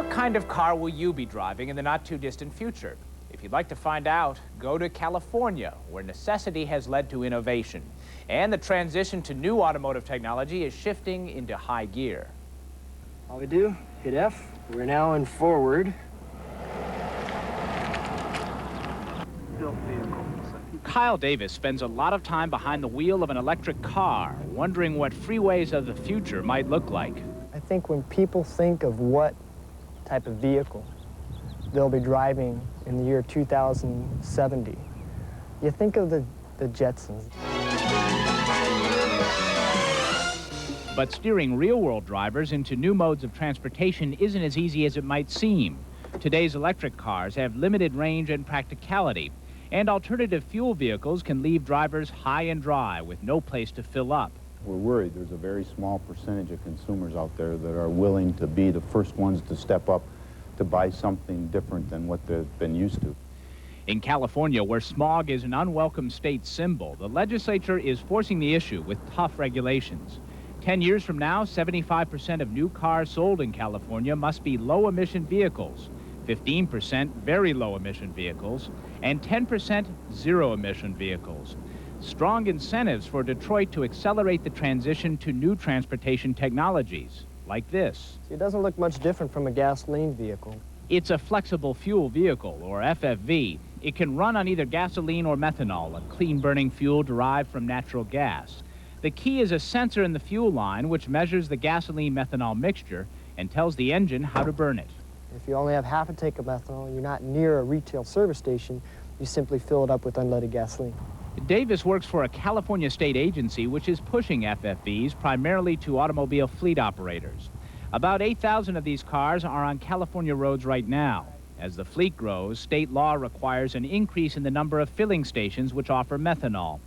What kind of car will you be driving in the not-too-distant future? If you'd like to find out, go to California, where necessity has led to innovation. And the transition to new automotive technology is shifting into high gear. All we do, hit F. We're now in forward. Kyle Davis spends a lot of time behind the wheel of an electric car, wondering what freeways of the future might look like. I think when people think of what type of vehicle they'll be driving in the year 2070, you think of the Jetsons. But steering real-world drivers into new modes of transportation isn't as easy as it might seem. Today's electric cars have limited range and practicality, and alternative fuel vehicles can leave drivers high and dry with no place to fill up. We're worried there's a very small percentage of consumers out there that are willing to be the first ones to step up to buy something different than what they've been used to. In California, where smog is an unwelcome state symbol, the legislature is forcing the issue with tough regulations. 10 years from now, 75% of new cars sold in California must be low-emission vehicles, 15% very low-emission vehicles, and 10% zero-emission vehicles. Strong incentives for Detroit to accelerate the transition to new transportation technologies, like this. It doesn't look much different from a gasoline vehicle. It's a flexible fuel vehicle, or FFV. It can run on either gasoline or methanol, a clean-burning fuel derived from natural gas. The key is a sensor in the fuel line which measures the gasoline-methanol mixture and tells the engine how to burn it. If you only have half a tank of methanol, you're not near a retail service station, you simply fill it up with unleaded gasoline. Davis works for a California state agency which is pushing FFVs primarily to automobile fleet operators. About 8,000 of these cars are on California roads right now. As the fleet grows, state law requires an increase in the number of filling stations which offer methanol.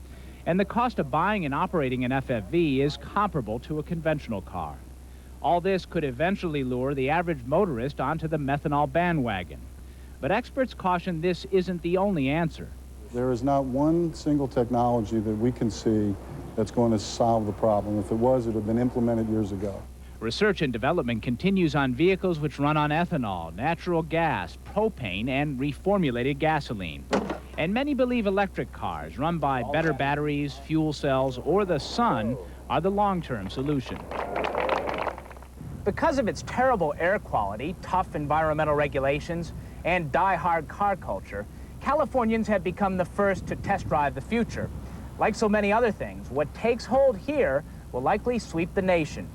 And the cost of buying and operating an FFV is comparable to a conventional car. All this could eventually lure the average motorist onto the methanol bandwagon. But experts caution this isn't the only answer. There is not one single technology that we can see that's going to solve the problem. If it was, it would have been implemented years ago. Research and development continues on vehicles which run on ethanol, natural gas, propane, and reformulated gasoline. And many believe electric cars run by better batteries, fuel cells, or the sun are the long-term solution. Because of its terrible air quality, tough environmental regulations, and die-hard car culture, Californians have become the first to test drive the future. Like so many other things, what takes hold here will likely sweep the nation.